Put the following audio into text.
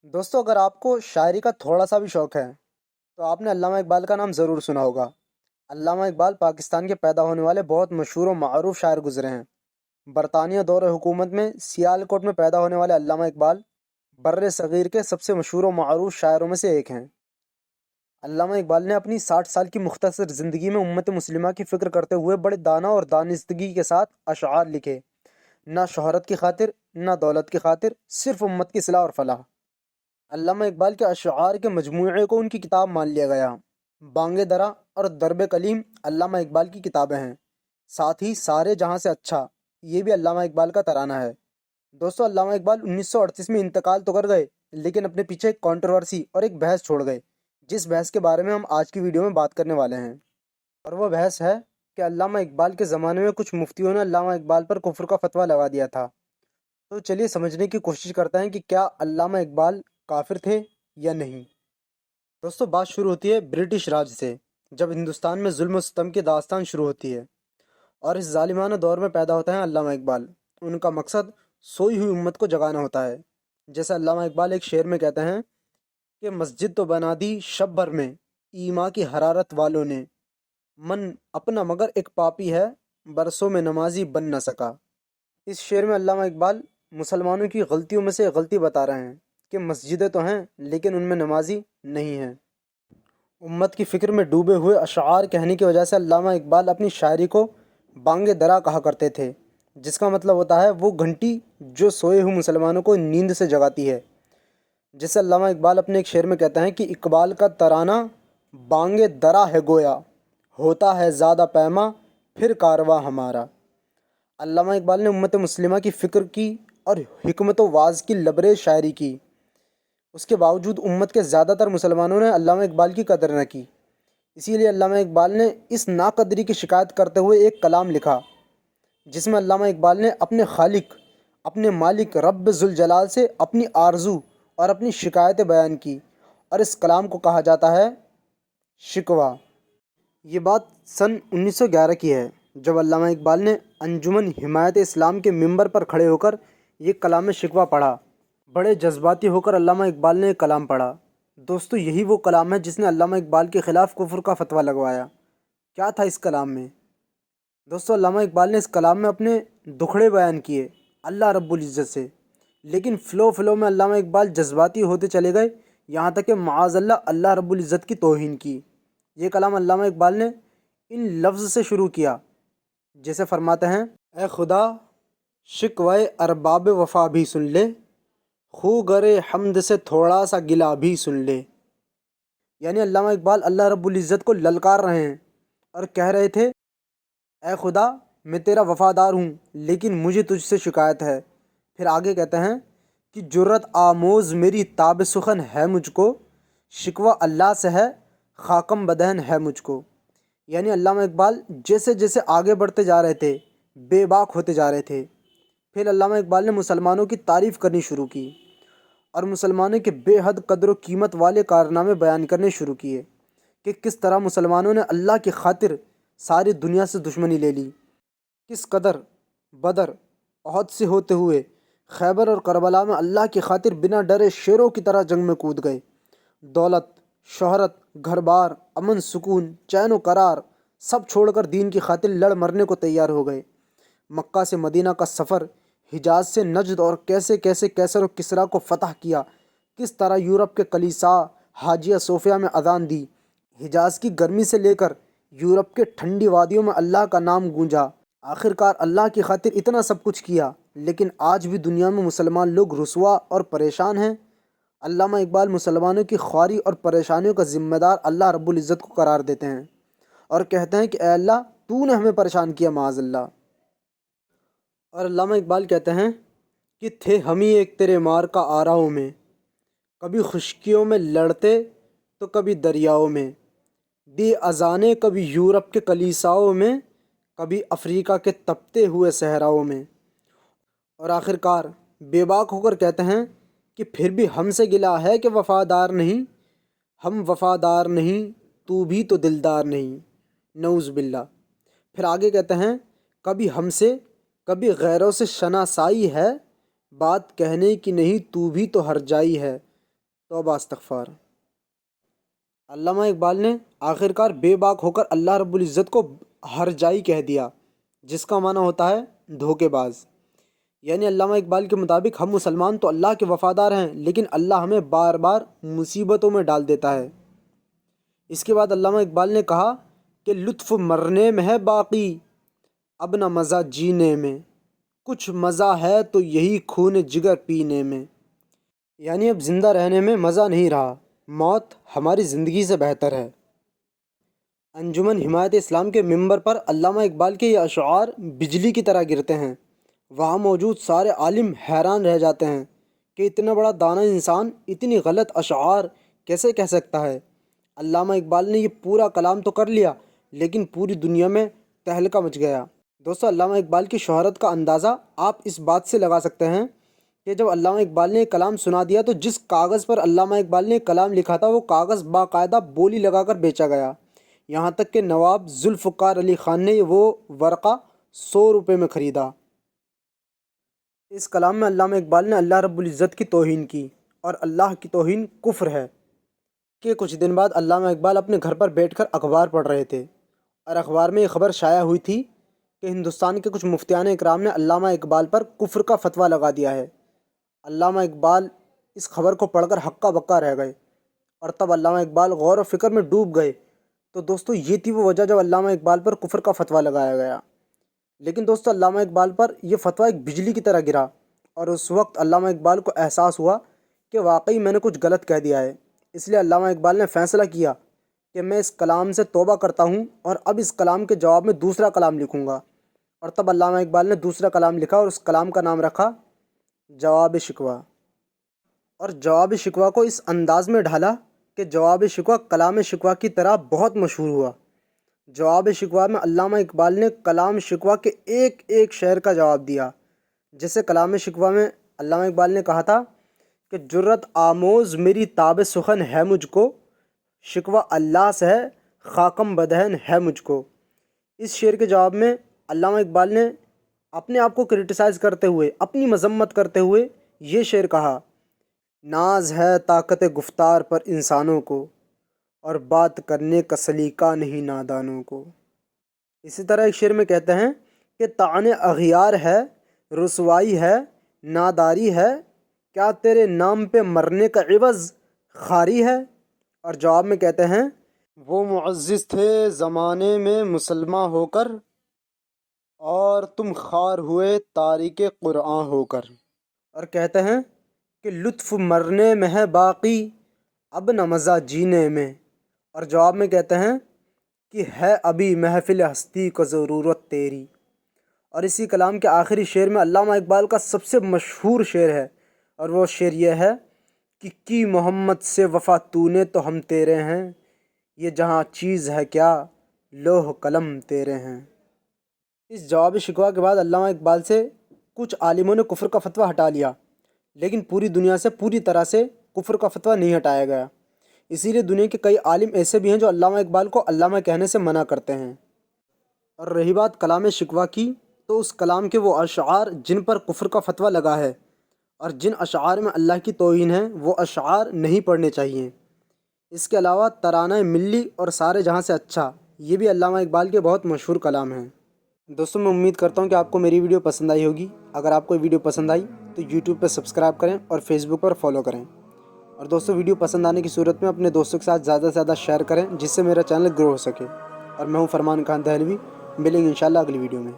दोस्तों, अगर आपको शायरी का थोड़ा सा भी शौक है तो आपने अल्लामा इकबाल का नाम ज़रूर सुना होगा। अल्लामा इकबाल पाकिस्तान के पैदा होने वाले बहुत मशहूर और मआरूफ शायर गुजरे हैं। बरतानिया दौर हुकूमत में सियालकोट में पैदा होने वाले अल्लामा इकबाल बर्र सगीर के सबसे मशहूर और मआरूफ शायरों में से एक हैं। अल्लामा इकबाल ने अपनी 60 साल की मुख्तसर ज़िंदगी में उम्मत मुस्लिमा की फ़िक्र करते हुए बड़े दाना और दानिस्तगी के साथ अशआर लिखे। ना शोहरत की खातिर, ना दौलत की खातिर, सिर्फ उम्मत की इस्लाह और फलाह। अल्लामा इकबाल के अशआर के मजमूए को उनकी किताब मान लिया गया। बांगे दरा और दरब कलीम अल्लामा इकबाल की किताबें हैं। साथ ही सारे जहाँ से अच्छा, ये भी अल्लामा इकबाल का तराना है। दोस्तों, अल्लामा इकबाल 1938 में इंतकाल तो कर गए, लेकिन अपने पीछे एक कंट्रोवर्सी और एक बहस छोड़ गए, जिस बहस के बारे में हम आज की वीडियो में बात करने वाले हैं। और वो बहस है कि अल्लामा इकबाल के ज़माने में कुछ मुफ्तियों ने अल्लामा इकबाल पर कुफ्र का फतवा लगा दिया था। तो चलिए समझने की कोशिश करते हैं कि क्या अल्लामा इकबाल काफिर थे या नहीं। दोस्तों, बात शुरू होती है ब्रिटिश राज से, जब हिंदुस्तान में जुल्म और सितम की दास्तान शुरू होती है और इस जालिमाना दौर में पैदा होता है अल्लामा इकबाल। उनका मकसद सोई हुई उम्मत को जगाना होता है। जैसे अल्लामा इकबाल एक शेर में कहते हैं कि मस्जिद तो बना दी शब भर में ईमा की हरारत वालों ने, मन अपना मगर एक पापी है, बरसों में नमाजी बन न सका। इस शेर में अल्लामा इकबाल मुसलमानों की गलतियों में से गलती बता रहे हैं कि मस्जिदें तो हैं लेकिन उनमें नमाजी नहीं हैं। उम्मत की फ़िक्र में डूबे हुए अशआर कहने की वजह से अल्लामा इकबाल अपनी शायरी को बांगे दरा कहा करते थे, जिसका मतलब होता है वो घंटी जो सोए हुए मुसलमानों को नींद से जगाती है। जैसे अल्लामा इकबाल अपने एक शेर में कहते हैं कि इकबाल का तराना बांगे दरा है गोया, होता है ज़्यादा पैमा फिर कारवां हमारा। अल्लामा इकबाल ने उम्मत मुस्लिमा की फ़िक्र की और हिकमत वाज़ की लबरेज शायरी की। उसके बावजूद उम्मत के ज़्यादातर मुसलमानों ने अल्लामा इकबाल की कदर न की। इसीलिए अल्लामा इकबाल ने इस नाकदरी की शिकायत करते हुए एक कलाम लिखा, जिसमें अल्लामा इकबाल ने अपने खालिक, अपने मालिक रब जुल जलाल से अपनी आरजू और अपनी शिकायतें बयान की, और इस कलाम को कहा जाता है शिकवा। ये बात सन 1911 की है, जब अल्लामा इकबाल ने अंजुमन हिमायत इस्लाम के मिंबर पर खड़े होकर ये कलाम शिकवा पढ़ा। बड़े जज्बाती होकर अल्लामा इकबाल ने एक कलाम पढ़ा। दोस्तों, यही वो कलाम है जिसने अल्लामा इकबाल के ख़िलाफ़ कुफ्र का फतवा लगवाया। क्या था इस कलाम में? दोस्तों, अल्लामा इकबाल ने इस कलाम में अपने दुखड़े बयान किए अल्लाह रब्बुल इज़्ज़त से, लेकिन फ़्लो में अल्लामा इकबाल जज्बाती होते चले गए, यहाँ तक कि माअज़ल्लाह अल्लाह रब्बुल इज़्ज़त की तौहीन की। ये कलाम अल्लामा इकबाल ने इन लफ्ज़ से शुरू किया, जैसे फरमाते हैं, ए खुदा शिकवे अरबाब वफ़ा भी सुन ले, खू गरे हमद से थोड़ा सा गिला भी सुन ले। यानी अल्लामा इकबाल अल्लाह रब्बुल इज़्ज़त को ललकार रहे हैं और कह रहे थे, ए खुदा, मैं तेरा वफ़ादार हूँ लेकिन मुझे तुझसे शिकायत है। फिर आगे कहते हैं कि जुर्रत आमोज़ मेरी ताब सुखन है मुझको, शिकवा अल्लाह से है खाकम बदहन है मुझको। यानी अल्लामा इकबाल जैसे जैसे आगे बढ़ते जा रहे थे, बेबाक होते जा रहे थे। फिर अल्लामा इकबाल ने मुसलमानों की तारीफ़ करनी शुरू की और मुसलमानों के बेहद कदर व कीमत वाले कारनामे बयान करने शुरू किए कि किस तरह मुसलमानों ने अल्लाह की खातिर सारी दुनिया से दुश्मनी ले ली, किस कदर बदर, ओहद से होते हुए खैबर और करबला में अल्लाह की खातिर बिना डरे शेरों की तरह जंग में कूद गए। दौलत, शोहरत, घर बार, अमन सुकून, चैन व करार सब छोड़कर दीन की खातिर लड़ मरने को तैयार हो गए। मक्का से मदीना का सफ़र, हिजाज से नजद, और कैसे कैसे कैसर और किसरा को फ़तह किया, किस तरह यूरोप के कलीसा हाजिया सोफिया में अजान दी, हिजाज की गर्मी से लेकर यूरोप के ठंडी वादियों में अल्लाह का नाम गूंजा। आखिरकार अल्लाह की खातिर इतना सब कुछ किया, लेकिन आज भी दुनिया में मुसलमान लोग रुसवा और परेशान हैं। अल्लामा इकबाल मुसलमानों की ख्वारी और परेशानियों का ज़िम्मेदार अल्लाह रब्बुल इज़्ज़त को करार देते हैं और कहते हैं कि ए अल्लाह, तूने हमें परेशान किया माज़अल्लाह। और अल्लामा इकबाल कहते हैं कि थे हम ही एक तेरे मार का आराओं में, कभी खुश्कियों में लड़ते तो कभी दरियाओं में, दी अजाने कभी यूरोप के कलीसाओं में, कभी अफ्रीका के तपते हुए सहराओं में। और आखिरकार बेबाक होकर कहते हैं कि फिर भी हमसे गिला है कि वफ़ादार नहीं, हम वफ़ादार नहीं, तू भी तो दिलदार नहीं, नऊज़ बिल्ला। फिर आगे कहते हैं, कभी हमसे कभी गैरों से शनासाई है, बात कहने की नहीं तू भी तो हरजाई है, توبہ استغفار۔ علامہ اقبال نے آخرکار بے باک ہو کر اللہ رب العزت کو ہرجائی کہہ دیا، جس کا معنی ہوتا ہے دھوکے باز۔ یعنی علامہ اقبال کے مطابق ہم مسلمان تو اللہ کے وفادار ہیں، لیکن اللہ ہمیں بار بار مصیبتوں میں ڈال دیتا ہے۔ اس کے بعد علامہ اقبال نے کہا کہ لطف مرنے میں ہے باقی، اب نہ مزہ جینے میں، کچھ مزہ ہے تو یہی خون جگر پینے میں۔ یعنی اب زندہ رہنے میں مزہ نہیں رہا، موت ہماری زندگی سے بہتر ہے۔ انجمن حمایت اسلام کے ممبر پر علامہ اقبال کے یہ اشعار بجلی کی طرح گرتے ہیں۔ وہاں موجود سارے عالم حیران رہ جاتے ہیں کہ اتنا بڑا دانا انسان اتنی غلط اشعار کیسے کہہ سکتا ہے۔ علامہ اقبال نے یہ پورا کلام تو کر لیا، لیکن پوری دنیا میں تہلکہ مچ گیا۔ دوستو، علامہ اقبال کی شہرت کا اندازہ آپ اس بات سے لگا سکتے ہیں کہ جب علامہ اقبال نے کلام سنا دیا تو جس کاغذ پر علامہ اقبال نے کلام لکھا تھا وہ کاغذ باقاعدہ بولی لگا کر بیچا گیا، یہاں تک کہ نواب ذوالفقار علی خان نے وہ ورقہ 100 روپے میں خریدا۔ اس کلام میں علامہ اقبال نے اللہ رب العزت کی توہین کی، اور اللہ کی توہین کفر ہے۔ کہ کچھ دن بعد علامہ اقبال اپنے گھر پر بیٹھ کر اخبار پڑھ رہے تھے، اور اخبار میں یہ خبر شائع ہوئی تھی کہ ہندوستان کے کچھ مفتیان اکرام نے علامہ اقبال پر کفر کا فتویٰ لگا دیا ہے۔ علامہ اقبال اس خبر کو پڑھ کر ہکا بکا رہ گئے، اور تب علامہ اقبال غور و فکر میں ڈوب گئے۔ تو دوستو، یہ تھی وہ وجہ جب علامہ اقبال پر کفر کا فتویٰ لگایا گیا۔ لیکن دوستو، علامہ اقبال پر یہ فتویٰ ایک بجلی کی طرح گرا، اور اس وقت علامہ اقبال کو احساس ہوا کہ واقعی میں نے کچھ غلط کہہ دیا ہے۔ اس لیے علامہ اقبال نے فیصلہ کیا کہ میں اس کلام سے توبہ کرتا ہوں، اور اب اس کلام کے جواب میں دوسرا کلام لکھوں گا۔ اور تب علامہ اقبال نے دوسرا کلام لکھا، اور اس کلام کا نام رکھا جواب شکوہ۔ اور جواب شکوہ کو اس انداز میں ڈھالا کہ جواب شکوہ کلام شکوہ کی طرح بہت مشہور ہوا۔ جواب شکوہ میں علامہ اقبال نے کلام شکوہ کے ایک ایک شعر کا جواب دیا۔ جیسے کلام شکوہ میں علامہ اقبال نے کہا تھا کہ جرت آموز میری تاب سخن ہے مجھ کو، شکوہ اللہ سے ہے خاکم بدہن ہے مجھ کو۔ اس شعر کے جواب میں علامہ اقبال نے اپنے آپ کو کرٹیسائز کرتے ہوئے، اپنی مذمت کرتے ہوئے یہ شعر کہا: ناز ہے طاقت گفتار پر انسانوں کو، اور بات کرنے کا سلیقہ نہیں نادانوں کو۔ اسی طرح ایک شعر میں کہتے ہیں کہ طعن اغیار ہے، رسوائی ہے، ناداری ہے، کیا تیرے نام پہ مرنے کا عوض خاری ہے؟ اور جواب میں کہتے ہیں: وہ معزز تھے زمانے میں مسلمان ہو کر، اور تم خوار ہوئے تاریک قرآن ہو کر۔ اور کہتے ہیں کہ لطف مرنے میں ہے باقی، اب نہ مزہ جینے میں۔ اور جواب میں کہتے ہیں کہ ہے ابھی محفل ہستی کو ضرورت تیری۔ اور اسی کلام کے آخری شعر میں علامہ اقبال کا سب سے مشہور شعر ہے، اور وہ شعر یہ ہے کہ کی محمد سے وفا تو نے تو ہم تیرے ہیں، یہ جہاں چیز ہے کیا لوح قلم تیرے ہیں۔ اس جواب شکوہ کے بعد علامہ اقبال سے کچھ عالموں نے کفر کا فتویٰ ہٹا لیا، لیکن پوری دنیا سے پوری طرح سے کفر کا فتویٰ نہیں ہٹایا گیا۔ اسی لیے دنیا کے کئی عالم ایسے بھی ہیں جو علامہ اقبال کو علامہ کہنے سے منع کرتے ہیں۔ اور رہی بات کلام شکوہ کی، تو اس کلام کے وہ اشعار جن پر کفر کا فتویٰ لگا ہے، اور جن اشعار میں اللہ کی توہین ہے، وہ اشعار نہیں پڑھنے چاہیے۔ اس کے علاوہ ترانہ ملی اور سارے جہاں سے اچھا، یہ بھی علامہ اقبال کے بہت مشہور کلام ہیں۔ دوستوں، میں امید کرتا ہوں کہ آپ کو میری ویڈیو پسند آئی ہوگی۔ اگر آپ کو ویڈیو پسند آئی تو یوٹیوب پہ سبسکرائب کریں اور فیس بک پر فالو کریں۔ اور دوستوں، ویڈیو پسند آنے کی صورت میں اپنے دوستوں کے ساتھ زیادہ سے زیادہ شیئر کریں، جس سے میرا چینل گرو ہو سکے۔ اور میں ہوں فرمان خان دہلوی، ملیں گے انشاءاللہ اگلی ویڈیو میں۔